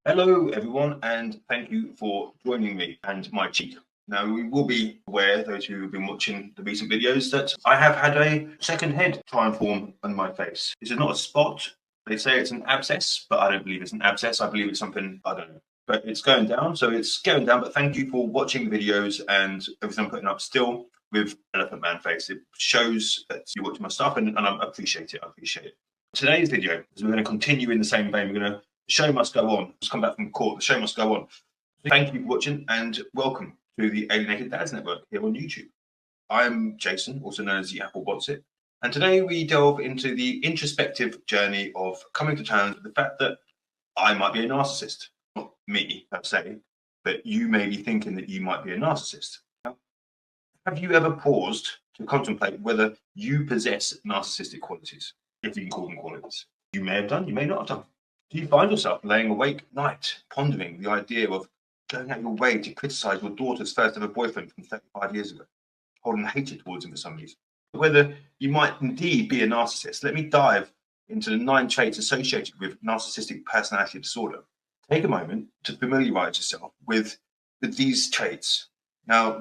Hello everyone, and thank you for joining me and my cheek. Now, we will be aware, those who have been watching the recent videos, that I have had a second head try and form on my face. This is not a spot. They say it's an abscess, but I don't believe it's an abscess. I believe it's something, I don't know. But it's going down, so it's going down. But thank you for watching the videos and everything I'm putting up still with Elephant Man face. It shows that you watch my stuff, and I appreciate it. I appreciate it. Today's video is we're going to continue in the same vein. We're going to the show must go on. Just come back from court. The show must go on. Thank you for watching and welcome to the Alienated Dads Network here on YouTube. I'm Jason, also known as the Apple What's-It, and today we delve into the introspective journey of coming to terms with the fact that I might be a narcissist. Not me, per se, but you may be thinking that you might be a narcissist. Have you ever paused to contemplate whether you possess narcissistic qualities, if you can call them qualities? You may have done, you may not have done. Do you find yourself laying awake at night, pondering the idea of going out your way to criticize your daughter's first ever boyfriend from 35 years ago, holding hatred towards him for some reason? Whether you might indeed be a narcissist, let me dive into the 9 traits associated with narcissistic personality disorder. Take a moment to familiarize yourself with these traits. Now,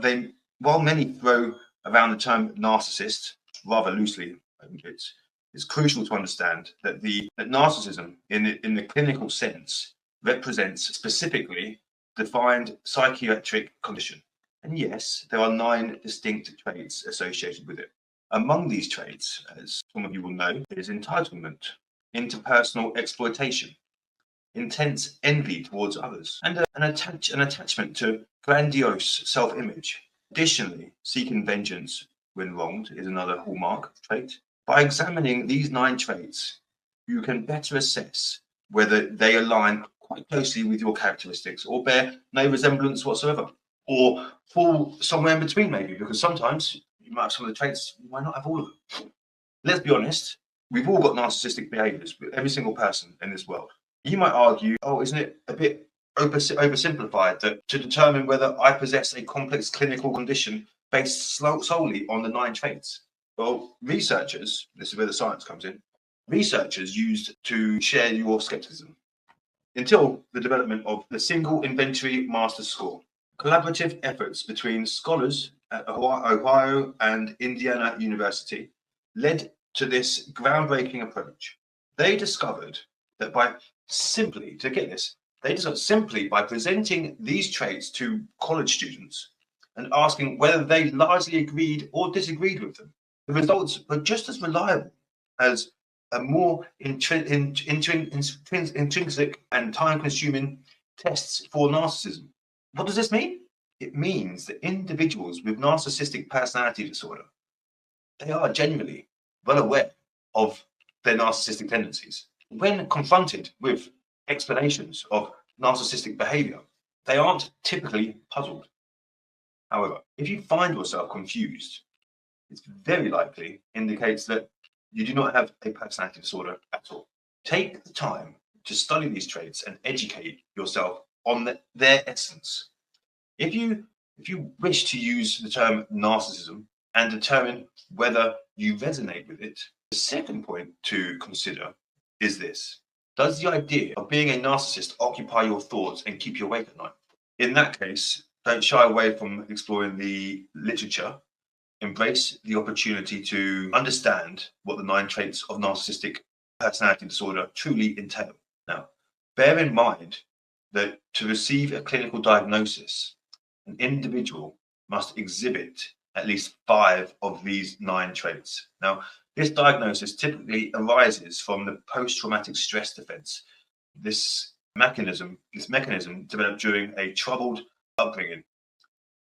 while many throw around the term narcissist rather loosely, I think it's crucial to understand that narcissism in the clinical sense represents specifically defined psychiatric condition. And yes, there are 9 distinct traits associated with it. Among these traits, as some of you will know, is entitlement, interpersonal exploitation, intense envy towards others, and an attachment to grandiose self-image. Additionally, seeking vengeance when wronged is another hallmark trait. By examining these 9 traits, you can better assess whether they align quite closely with your characteristics or bear no resemblance whatsoever, or fall somewhere in between maybe, because sometimes you might have some of the traits, you might not have all of them. Let's be honest, we've all got narcissistic behaviours, every single person in this world. You might argue, oh, isn't it a bit oversimplified that to determine whether I possess a complex clinical condition based solely on the 9 traits? Well, researchers, this is where the science comes in, researchers used to share your skepticism until the development of the single inventory master score. Collaborative efforts between scholars at Ohio and Indiana University led to this groundbreaking approach. They discovered that simply by presenting these traits to college students and asking whether they largely agreed or disagreed with them, the results were just as reliable as a more intrinsic and time-consuming tests for narcissism. What does this mean? It means that individuals with narcissistic personality disorder, they are genuinely well aware of their narcissistic tendencies. When confronted with explanations of narcissistic behaviour, they aren't typically puzzled. However, if you find yourself confused, it's very likely indicates that you do not have a personality disorder at all. Take the time to study these traits and educate yourself on their essence. If you wish to use the term narcissism and determine whether you resonate with it, the second point to consider is this. Does the idea of being a narcissist occupy your thoughts and keep you awake at night? In that case, don't shy away from exploring the literature. Embrace the opportunity to understand what the 9 traits of narcissistic personality disorder truly entail. Now, bear in mind that to receive a clinical diagnosis, an individual must exhibit at least 5 of these 9 traits. Now, this diagnosis typically arises from the post-traumatic stress defense. This mechanism developed during a troubled upbringing.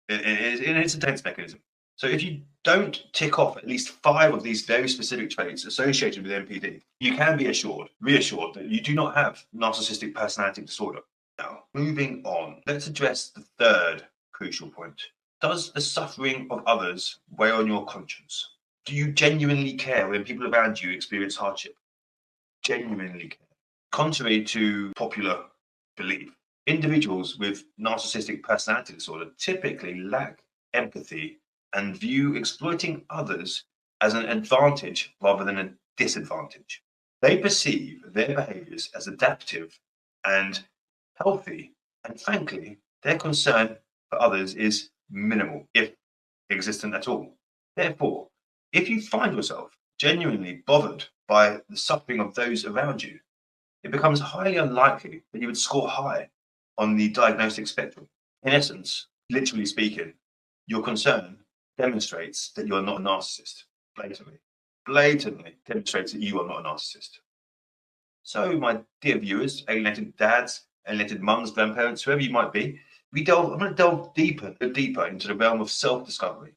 It's a defense mechanism. So if you don't tick off at least 5 of these very specific traits associated with NPD, you can be reassured that you do not have narcissistic personality disorder. Now, moving on, let's address the third crucial point. Does the suffering of others weigh on your conscience? Do you genuinely care when people around you experience hardship? Genuinely care. Contrary to popular belief, individuals with narcissistic personality disorder typically lack empathy and view exploiting others as an advantage rather than a disadvantage. They perceive their behaviors as adaptive and healthy, and frankly, their concern for others is minimal, if existent at all. Therefore, if you find yourself genuinely bothered by the suffering of those around you, it becomes highly unlikely that you would score high on the diagnostic spectrum. In essence, literally speaking, your concern demonstrates that you are not a narcissist. Blatantly demonstrates that you are not a narcissist. So, my dear viewers, alienated dads, alienated mums, grandparents, whoever you might be, I'm going to delve deeper into the realm of self-discovery.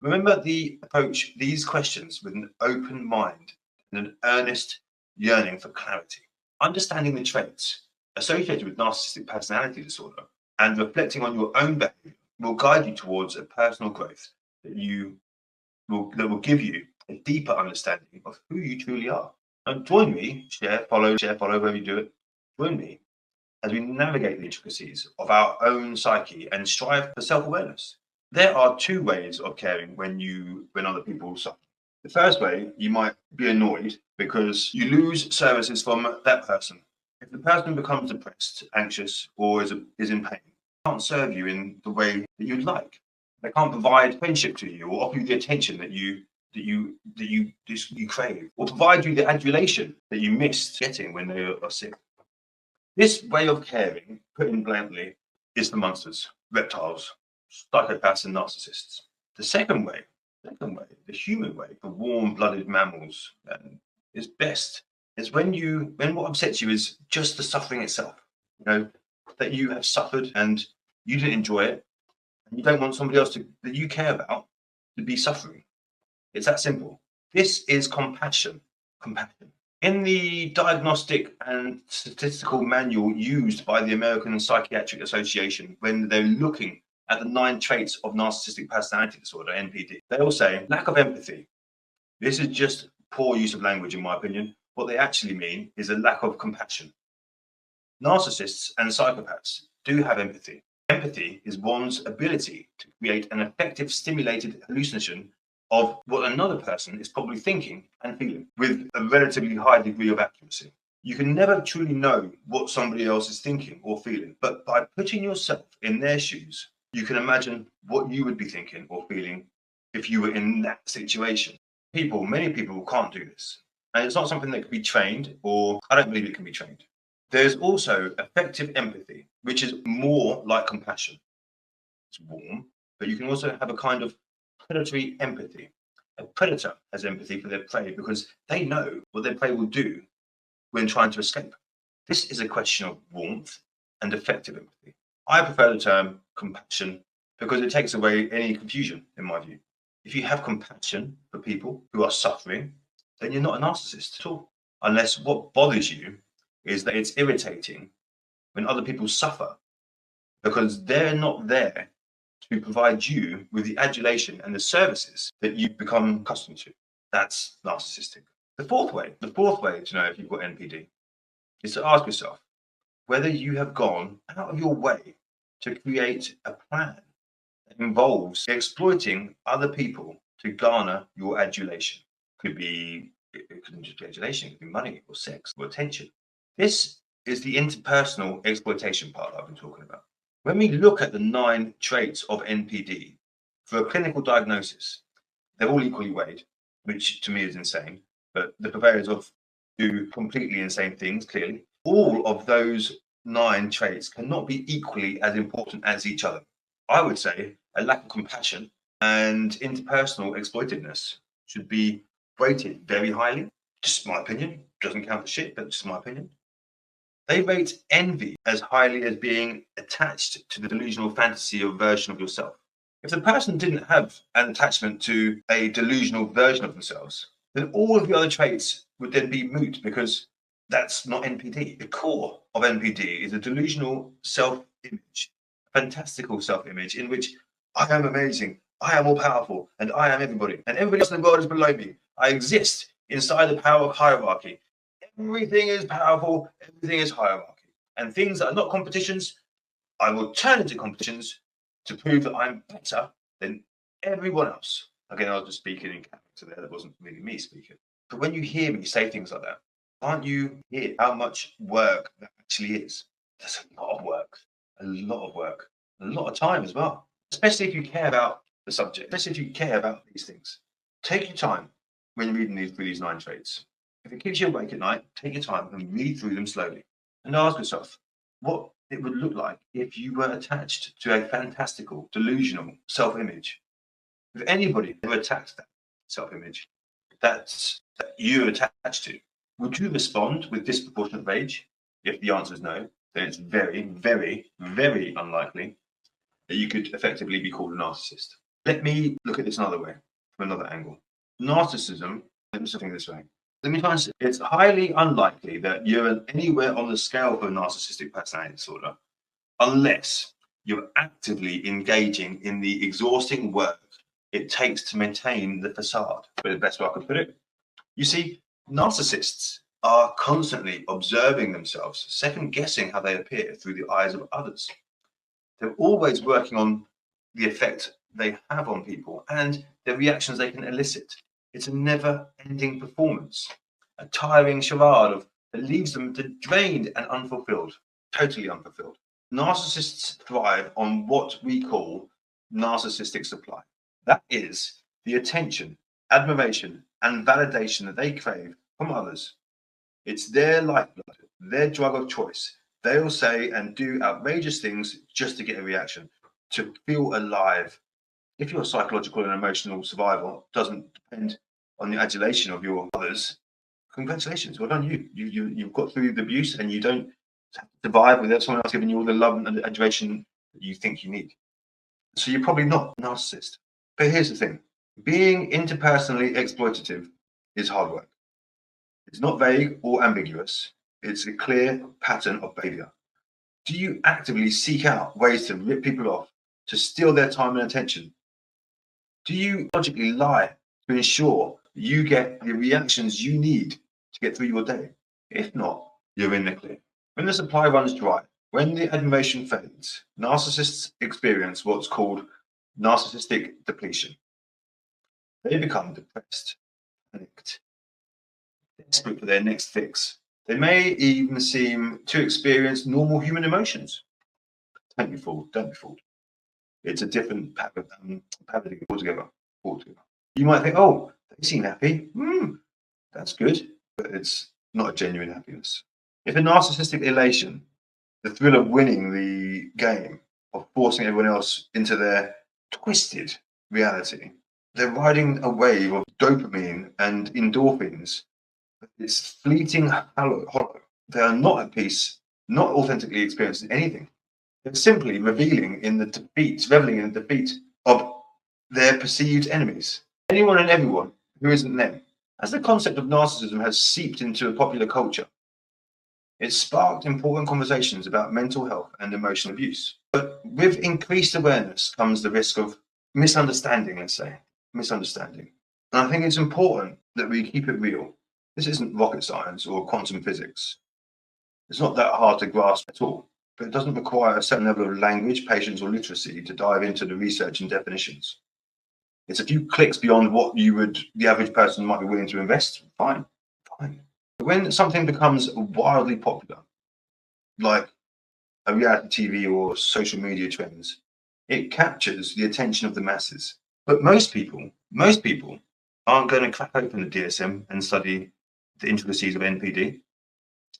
Remember the approach these questions with an open mind and an earnest yearning for clarity. Understanding the traits associated with narcissistic personality disorder and reflecting on your own behavior will guide you towards a personal growth that will give you a deeper understanding of who you truly are. And join me, share, follow, wherever you do it. Join me as we navigate the intricacies of our own psyche and strive for self-awareness. There are two ways of caring when other people suffer. The first way, you might be annoyed because you lose services from that person. If the person becomes depressed, anxious, or is in pain, they can't serve you in the way that you'd like. They can't provide friendship to you or offer you the attention that you crave, or provide you the adulation that you missed getting when they are sick. This way of caring, put in bluntly, is for monsters, reptiles, psychopaths, and narcissists. The second way, the human way for warm-blooded mammals, is best. Is when what upsets you is just the suffering itself. That you have suffered and you didn't enjoy it, and you don't want somebody else that you care about to be suffering. It's that simple. This is compassion. In the diagnostic and statistical manual used by the American Psychiatric Association when they're looking at the 9 traits of narcissistic personality disorder, NPD, they all say lack of empathy. This is just poor use of language, in my opinion. What they actually mean is a lack of compassion. Narcissists and psychopaths do have empathy. Empathy is one's ability to create an effective stimulated hallucination of what another person is probably thinking and feeling with a relatively high degree of accuracy. You can never truly know what somebody else is thinking or feeling, but by putting yourself in their shoes, you can imagine what you would be thinking or feeling if you were in that situation. Many people can't do this. And it's not something that can be trained, or I don't believe it can be trained. There's also effective empathy, which is more like compassion. It's warm, but you can also have a kind of predatory empathy. A predator has empathy for their prey because they know what their prey will do when trying to escape. This is a question of warmth and effective empathy. I prefer the term compassion because it takes away any confusion, in my view. If you have compassion for people who are suffering, then you're not a narcissist at all. Unless what bothers you is that it's irritating when other people suffer because they're not there to provide you with the adulation and the services that you've become accustomed to. That's narcissistic. The fourth way to know if you've got NPD is to ask yourself whether you have gone out of your way to create a plan that involves exploiting other people to garner your adulation. It couldn't just be adulation, it could be money or sex or attention. This is the interpersonal exploitation part I've been talking about. When we look at the 9 traits of NPD for a clinical diagnosis, they're all equally weighed, which to me is insane, but the purveyors of do completely insane things, clearly. All of those 9 traits cannot be equally as important as each other. I would say a lack of compassion and interpersonal exploitativeness should be rated very highly. Just my opinion. Doesn't count for shit, but just my opinion. They rate envy as highly as being attached to the delusional fantasy or version of yourself. If the person didn't have an attachment to a delusional version of themselves, then all of the other traits would then be moot because that's not NPD. The core of NPD is a delusional self-image, fantastical self-image in which I am amazing, I am all powerful, and I am everybody, and everybody else in the world is below me. I exist inside the power hierarchy. Everything is powerful, everything is hierarchy. And things that are not competitions, I will turn into competitions to prove that I'm better than everyone else. Again, I was just speaking in character there, that wasn't really me speaking. But when you hear me say things like that, can't you hear how much work that actually is? That's a lot of work, a lot of work, a lot of time as well, especially if you care about the subject, especially if you care about these things. Take your time when reading through these 9 traits. If it keeps you awake at night, take your time and read through them slowly and ask yourself what it would look like if you were attached to a fantastical, delusional self-image. If anybody ever attacked that self-image that you're attached to, would you respond with disproportionate rage? If the answer is no, then it's very, very, very unlikely that you could effectively be called a narcissist. Let me look at this another way, from another angle. Narcissism, let me think this way. Let me try and say, it's highly unlikely that you're anywhere on the scale of a narcissistic personality disorder unless you're actively engaging in the exhausting work it takes to maintain the facade. But the best way I could put it, you see, narcissists are constantly observing themselves, second guessing how they appear through the eyes of others. They're always working on the effect they have on people and the reactions they can elicit. It's a never-ending performance, a tiring charade that leaves them drained and unfulfilled, totally unfulfilled. Narcissists thrive on what we call narcissistic supply. That is the attention, admiration, and validation that they crave from others. It's their lifeblood, their drug of choice. They'll say and do outrageous things just to get a reaction, to feel alive. If your psychological and emotional survival doesn't depend on the adulation of your others, congratulations, well done you. You've got through the abuse and you don't survive without someone else giving you all the love and adoration that you think you need. So you're probably not a narcissist. But here's the thing. Being interpersonally exploitative is hard work. It's not vague or ambiguous. It's a clear pattern of behavior. Do you actively seek out ways to rip people off, to steal their time and attention? Do you logically lie to ensure you get the reactions you need to get through your day? If not, you're in the clear. When the supply runs dry, when the admiration fades, narcissists experience what's called narcissistic depletion. They become depressed, panicked, desperate for their next fix. They may even seem to experience normal human emotions. Don't be fooled, don't be fooled. It's a different paradigm altogether. You might think, oh, they seem happy. That's good, but it's not a genuine happiness. If a narcissistic elation, the thrill of winning the game, of forcing everyone else into their twisted reality, they're riding a wave of dopamine and endorphins. It's fleeting, hollow. They are not at peace, not authentically experiencing anything. They're simply reveling in the defeat of their perceived enemies. Anyone and everyone who isn't them. As the concept of narcissism has seeped into popular culture, it sparked important conversations about mental health and emotional abuse. But with increased awareness comes the risk of misunderstanding, let's say. Misunderstanding. And I think it's important that we keep it real. This isn't rocket science or quantum physics. It's not that hard to grasp at all, but it doesn't require a certain level of language, patience, or literacy to dive into the research and definitions. It's a few clicks beyond what the average person might be willing to invest. Fine. When something becomes wildly popular, like a reality TV or social media trends, it captures the attention of the masses. But most people aren't going to crack open the DSM and study the intricacies of NPD.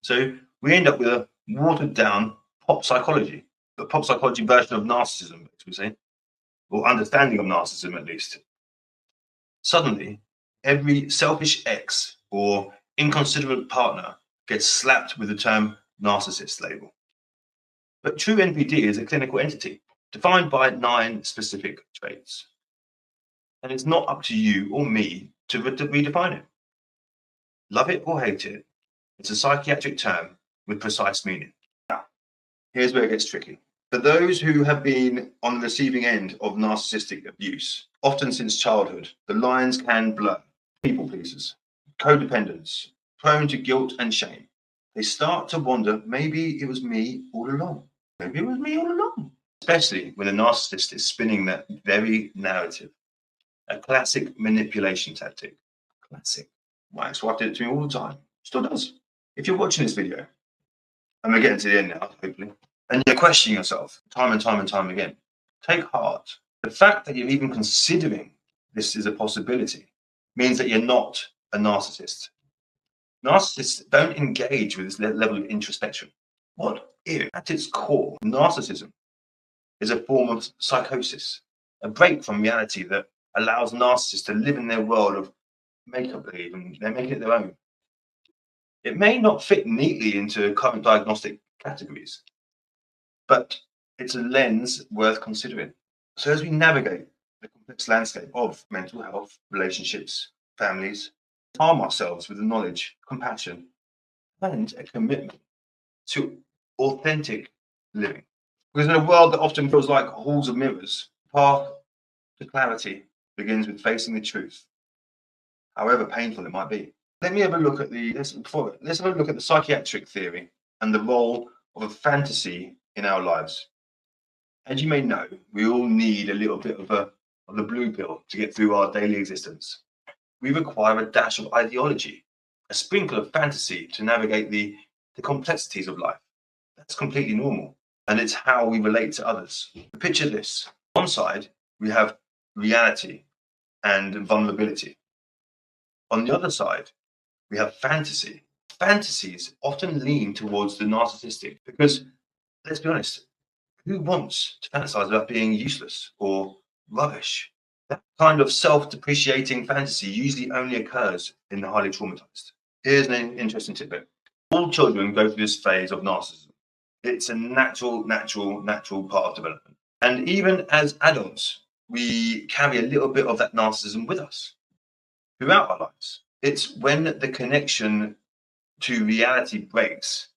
So we end up with a watered down pop psychology, the pop psychology version of narcissism, as we say, or understanding of narcissism at least. Suddenly, every selfish ex or inconsiderate partner gets slapped with the term narcissist label. But true NPD is a clinical entity defined by 9 specific traits. And it's not up to you or me to redefine it. Love it or hate it, it's a psychiatric term with precise meaning. Now, here's where it gets tricky. For those who have been on the receiving end of narcissistic abuse, often since childhood, the lines can blur. People pleasers, codependents, prone to guilt and shame. They start to wonder, maybe it was me all along. Maybe it was me all along. Especially when a narcissist is spinning that very narrative. A classic manipulation tactic. Classic. My ex-wife did it to me all the time. Still does. If you're watching this video And we're getting to the end now, hopefully. And you're questioning yourself time and time and time again. Take heart. The fact that you're even considering this is a possibility means that you're not a narcissist. Narcissists don't engage with this level of introspection. What if, at its core, narcissism is a form of psychosis, a break from reality that allows narcissists to live in their world of make-up believe, and they're making it their own. It may not fit neatly into current diagnostic categories, but it's a lens worth considering. So as we navigate the complex landscape of mental health, relationships, families, arm ourselves with the knowledge, compassion, and a commitment to authentic living. Because in a world that often feels like halls of mirrors, the path to clarity begins with facing the truth, however painful it might be. Let's have a look at the psychiatric theory and the role of a fantasy in our lives. As you may know, we all need a little bit of the blue pill to get through our daily existence. We require a dash of ideology, a sprinkle of fantasy to navigate the complexities of life. That's completely normal, and it's how we relate to others. Picture this. On one side, we have reality and vulnerability. On the other side, we have fantasy. Fantasies often lean towards the narcissistic because, let's be honest, who wants to fantasize about being useless or rubbish? That kind of self-depreciating fantasy usually only occurs in the highly traumatized. Here's an interesting tidbit. All children go through this phase of narcissism. It's a natural part of development. And even as adults, we carry a little bit of that narcissism with us throughout our lives. It's when the connection to reality breaks,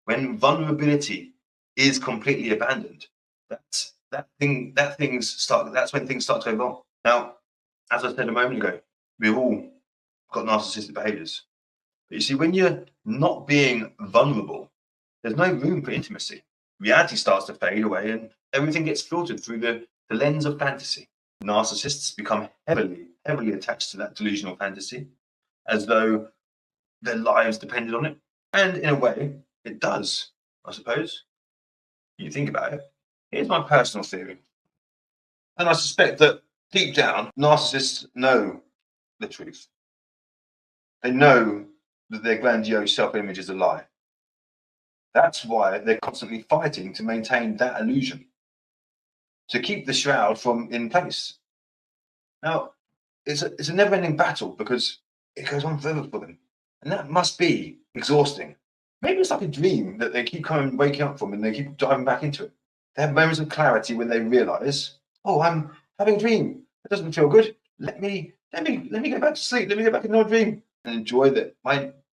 when vulnerability is completely abandoned, that's when things start to go wrong. Now, as I said a moment ago, we've all got narcissistic behaviors. But you see, when you're not being vulnerable, there's no room for intimacy. Reality starts to fade away and everything gets filtered through the lens of fantasy. Narcissists become heavily attached to that delusional fantasy, as though their lives depended on it. And in a way, it does, I suppose. You think about it. Here's my personal theory. And I suspect that deep down, narcissists know the truth. They know that their grandiose self-image is a lie. That's why they're constantly fighting to maintain that illusion, to keep the shroud in place. Now, it's a never-ending battle because it goes on forever for them. And that must be exhausting. Maybe it's like a dream that they keep waking up from and they keep diving back into it. They have moments of clarity when they realize, oh, I'm having a dream. It doesn't feel good. Let me go back to sleep. Let me go back into a dream and enjoy their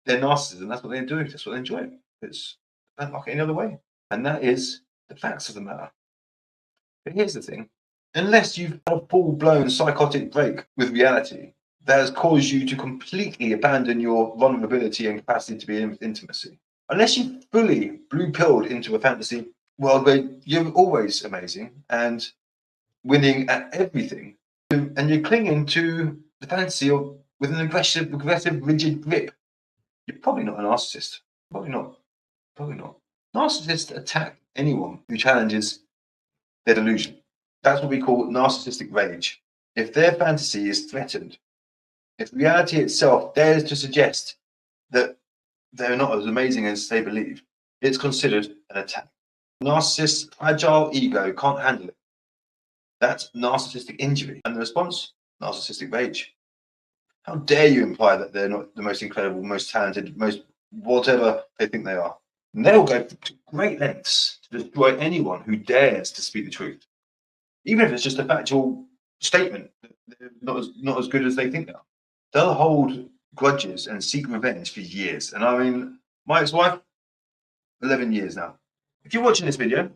narcissism. That's what they do. That's what they enjoy. It's don't like it any other way. And that is the facts of the matter. But here's the thing. Unless you've had a full-blown psychotic break with reality that has caused you to completely abandon your vulnerability and capacity to be in intimacy, unless you've fully blue-pilled into a fantasy world where you're always amazing and winning at everything, and you're clinging to the fantasy with an aggressive, rigid grip, you're probably not a narcissist. Probably not. Narcissists attack anyone who challenges their delusion. That's what we call narcissistic rage. If their fantasy is threatened, if reality itself dares to suggest that they're not as amazing as they believe, it's considered an attack. Narcissist's fragile ego can't handle it. That's narcissistic injury. And the response? Narcissistic rage. How dare you imply that they're not the most incredible, most talented, most whatever they think they are? And they'll go to great lengths to destroy anyone who dares to speak the truth. Even if it's just a factual statement that they're not as good as they think they are. They'll hold grudges and seek revenge for years. And I mean, my ex-wife, 11 years now. If you're watching this video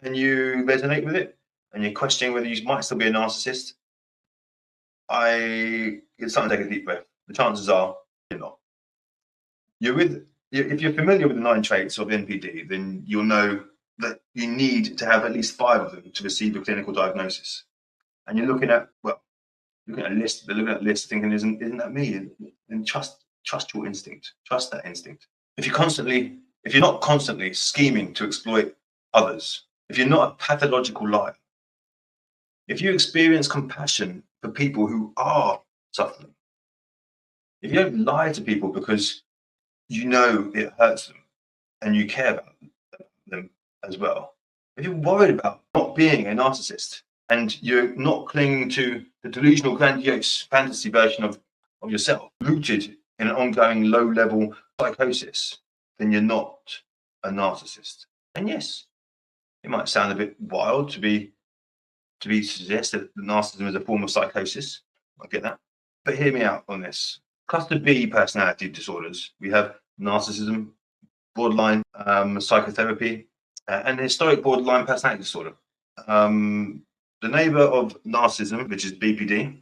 and you resonate with it and you're questioning whether you might still be a narcissist, it's time to take a deep breath. The chances are you're not. If you're familiar with the 9 traits of NPD, then you'll know that you need to have at least 5 of them to receive a clinical diagnosis. And you're looking at a list. They're looking at a list, thinking, "Isn't that me?" And trust your instinct. Trust that instinct. If you're constantly if you're not constantly scheming to exploit others, if you're not a pathological liar, if you experience compassion for people who are suffering, if you don't lie to people because you know it hurts them and you care about them as well, if you're worried about not being a narcissist and you're not clinging to the delusional, grandiose fantasy version of yourself, rooted in an ongoing low-level psychosis, then you're not a narcissist. And yes, it might sound a bit wild to suggest that narcissism is a form of psychosis. I get that. But hear me out on this. Cluster B personality disorders. We have narcissism, borderline psychotherapy, and historic borderline personality disorder. The neighbor of narcissism, which is BPD,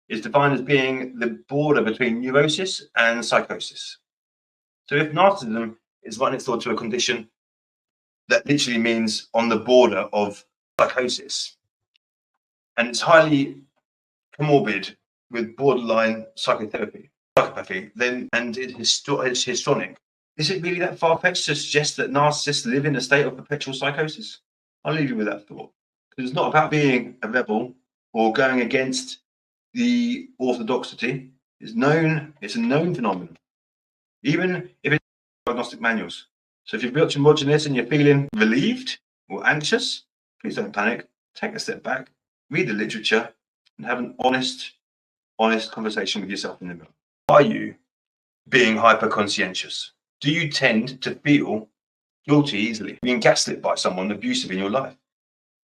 is defined as being the border between neurosis and psychosis. So if narcissism is right next door to a condition that literally means on the border of psychosis, and it's highly comorbid with borderline psychopathy, then, and it's histrionic, is it really that far-fetched to suggest that narcissists live in a state of perpetual psychosis? I'll leave you with that thought. Because it's not about being a rebel or going against the orthodoxity. It's a known phenomenon, even if it's diagnostic manuals. So if you've watching this and you're feeling relieved or anxious, please don't panic. Take a step back, read the literature, and have an honest conversation with yourself in the mirror. Are you being hyper-conscientious? Do you tend to feel guilty easily, being gaslit by someone abusive in your life,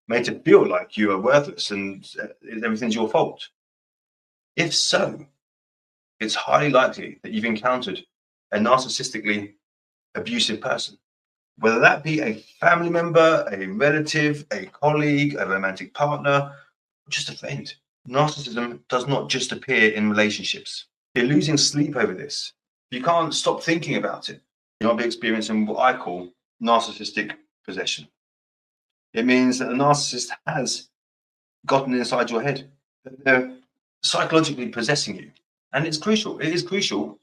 made to feel like you are worthless and everything's your fault? If so, it's highly likely that you've encountered a narcissistically abusive person, whether that be a family member, a relative, a colleague, a romantic partner, or just a friend. Narcissism does not just appear in relationships. You're losing sleep over this. You can't stop thinking about it. You might be experiencing what I call narcissistic possession. It means that the narcissist has gotten inside your head. They're psychologically possessing you. And it's crucial. It is crucial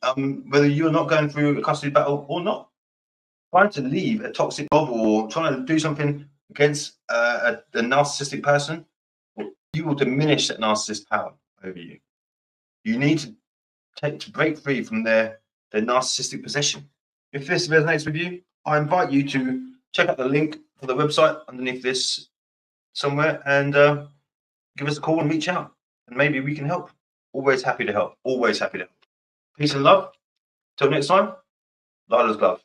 whether you're not going through a custody battle or not. Trying to leave a toxic job or trying to do something against a narcissistic person, you will diminish that narcissist's power over you. You need to break free from their narcissistic possession. If this resonates with you, I invite you to check out the link for the website underneath this somewhere and give us a call and reach out, and maybe we can help. Always happy to help. Always happy to help. Peace and love. Till next time, Lila's glove.